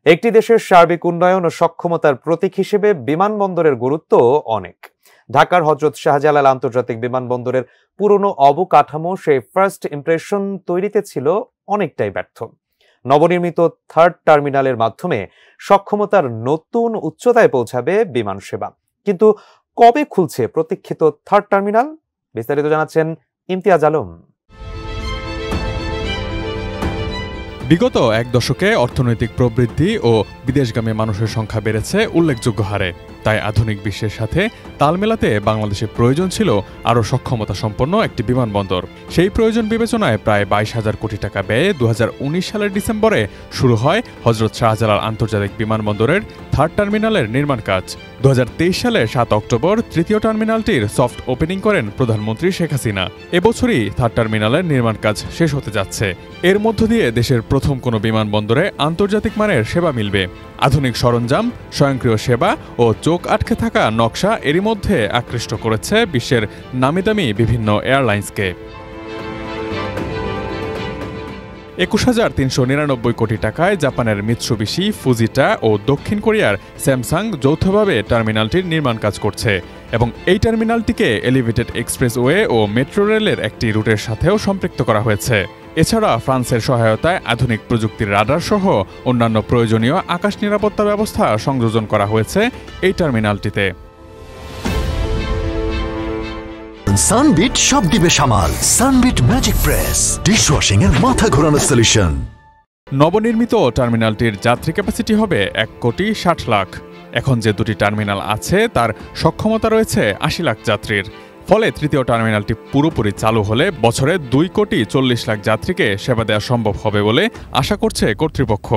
একটি দেশের সার্বিক উন্নয়ন ও সক্ষমতার প্রতীক হিসেবে বিমানবন্দরের গুরুত্ব অনেক। ঢাকার হযরত শাহজালাল আন্তর্জাতিক বিমানবন্দরের পুরনো অবকাঠামো সেই ফার্স্ট ইমপ্রেশন তৈরিতে ছিল অনেকটাই ব্যর্থ। নবনির্মিত থার্ড টার্মিনালের মাধ্যমে সক্ষমতার নতুন উচ্চতায় পৌঁছাবে বিমান সেবা। কিন্তু কবে খুলছে প্রতীক্ষিত থার্ড টার্মিনাল? বিস্তারিত জানাচ্ছেন ইমতিয়াজ আলম। বিগত এক দশকে অর্থনৈতিক প্রবৃদ্ধি ও বিদেশগামী মানুষের সংখ্যা বেড়েছে উল্লেখযোগ্য হারে। তাই আধুনিক বিশ্বের সাথে তাল মেলাতে বাংলাদেশের প্রয়োজন ছিল আরও সক্ষমতা সম্পন্ন একটি বিমানবন্দর। সেই প্রয়োজন বিবেচনায় প্রায় 22,000 কোটি টাকা ব্যয়ে 2019 সালের ডিসেম্বরে শুরু হয় হযরত শাহজালাল আন্তর্জাতিক বিমানবন্দরের থার্ড টার্মিনালের নির্মাণ কাজ। 2023 সালের 7 অক্টোবর তৃতীয় টার্মিনালটির সফট ওপেনিং করেন প্রধানমন্ত্রী শেখ হাসিনা। এবছরই থার্ড টার্মিনালের নির্মাণ কাজ শেষ হতে যাচ্ছে। এর মধ্য দিয়ে দেশের প্রথম কোনো বিমানবন্দরে আন্তর্জাতিক মানের সেবা মিলবে। আধুনিক সরঞ্জাম, স্বয়ংক্রিয় সেবা ও চোখ আটকে থাকা নকশা এরই মধ্যে আকৃষ্ট করেছে বিশ্বের নামিদামি বিভিন্ন এয়ারলাইন্সকে। 21,399 কোটি টাকায় জাপানের মিৎসুবিশি, ফুজিটা ও দক্ষিণ কোরিয়ার স্যামসাং যৌথভাবে টার্মিনালটির নির্মাণ কাজ করছে এবং এই টার্মিনালটিকে এলিভেটেড এক্সপ্রেসওয়ে ও মেট্রো রেলের একটি রুটের সাথেও সম্পৃক্ত করা হয়েছে। এছাড়া ফ্রান্সের সহায়তায় আধুনিক প্রযুক্তির রাডার সহ অন্যান্য প্রয়োজনীয় আকাশ নিরাপত্তা ব্যবস্থা সংযোজন করা হয়েছে এই টার্মিনালটিতে। সানবিট সব দিবে সামাল। সানবিট ম্যাজিক প্রেস ডিশওয়াশিং এর মাথা ঘোরানো সলিউশন। নবনির্মিত টার্মিনালটির যাত্রী ক্যাপাসিটি হবে 1,60,00,000 লাখ। এখন যে দুটি টার্মিনাল আছে তার সক্ষমতা রয়েছে 80 লাখ যাত্রীর। ফলে তৃতীয় টার্মিনালটি পুরোপুরি চালু হলে বছরে 2,40,00,000 যাত্রীকে সেবা দেওয়া সম্ভব হবে বলে আশা করছে কর্তৃপক্ষ।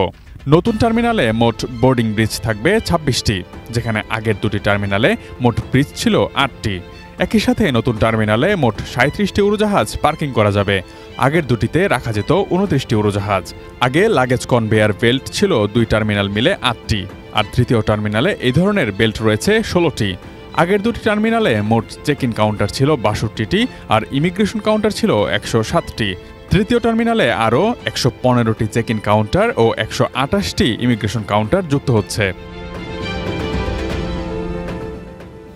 নতুন টার্মিনালে মোট বোর্ডিং ব্রিজ থাকবে 26টি, যেখানে আগের দুটি টার্মিনালে মোট ব্রিজ ছিল 8টি। একই সাথে নতুন টার্মিনালে মোট 37টি উড়োজাহাজ পার্কিং করা যাবে। আগের দুটিতে রাখা যেত 29টি উড়োজাহাজ। আগে লাগেজ কনভেয়ার বেল্ট ছিল 2 টার্মিনাল মিলে 8টি, আর তৃতীয় টার্মিনালে এই ধরনের বেল্ট রয়েছে 16টি। আগের দুটি টার্মিনালে মোট চেক ইন কাউন্টার ছিল 62টি আর ইমিগ্রেশন কাউন্টার ছিল 107টি। তৃতীয় টার্মিনালে আরও 115টি চেক ইন কাউন্টার ও 128টি ইমিগ্রেশন কাউন্টার যুক্ত হচ্ছে।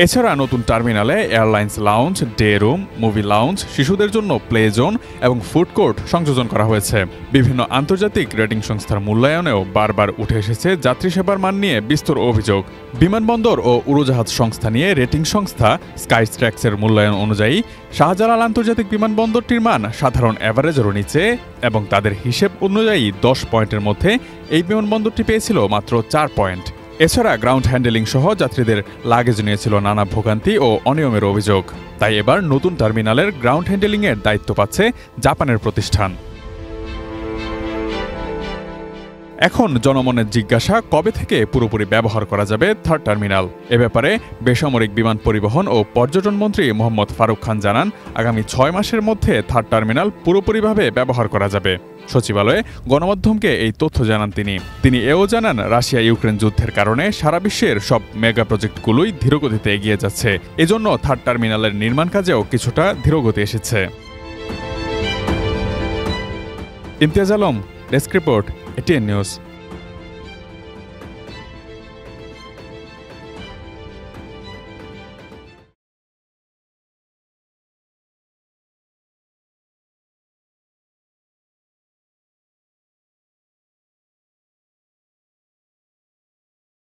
এছাড়া নতুন টার্মিনালে airlines lounge, day room, movie lounge, শিশুদের জন্য প্লে জোন এবং ফুড কোর্ট সংযোজন করা হয়েছে। বিভিন্ন আন্তর্জাতিক রেটিং সংস্থার মূল্যায়নেও বারবার উঠে এসেছে যাত্রী সেবার মান নিয়ে বিস্তর অভিযোগ। বিমানবন্দর ও উড়োজাহাজ সংস্থা নিয়ে রেটিং সংস্থা স্কাইস্ট্র্যাক্সের মূল্যায়ন অনুযায়ী শাহজালাল আন্তর্জাতিক বিমানবন্দরটির মান সাধারণ অ্যাভারেজেরও নিচে এবং তাদের হিসেব অনুযায়ী 10 পয়েন্টের মধ্যে এই বিমানবন্দরটি পেয়েছিল মাত্র 4 পয়েন্ট। এছাড়া গ্রাউন্ড হ্যান্ডেলিং সহ যাত্রীদের লাগেজ নিয়েছিল নানা ভোগান্তি ও অনিয়মের অভিযোগ। তাই এবার নতুন টার্মিনালের গ্রাউন্ড হ্যান্ডেলিংয়ের দায়িত্ব পাচ্ছে জাপানের প্রতিষ্ঠান। এখন জনমনের জিজ্ঞাসা, কবে থেকে পুরোপুরি ব্যবহার করা যাবে থার্ড টার্মিনাল? এ ব্যাপারে বেসামরিক বিমান পরিবহন ও পর্যটন মন্ত্রী মোহাম্মদ ফারুক খান জানান, আগামী 6 মাসের মধ্যে থার্ড টার্মিনাল পুরোপুরিভাবে ব্যবহার করা যাবে। সচিবালয়ে গণমাধ্যমকে এই তথ্য জানান তিনি এও জানান, রাশিয়া ইউক্রেন যুদ্ধের কারণে সারা বিশ্বের সব মেগা প্রজেক্টগুলোই ধীরগতিতে এগিয়ে যাচ্ছে। এজন্য থার্ড টার্মিনালের নির্মাণ কাজেও কিছুটা ধীরগতি এসেছে। Imtiaz Alam, desk report, ATN news.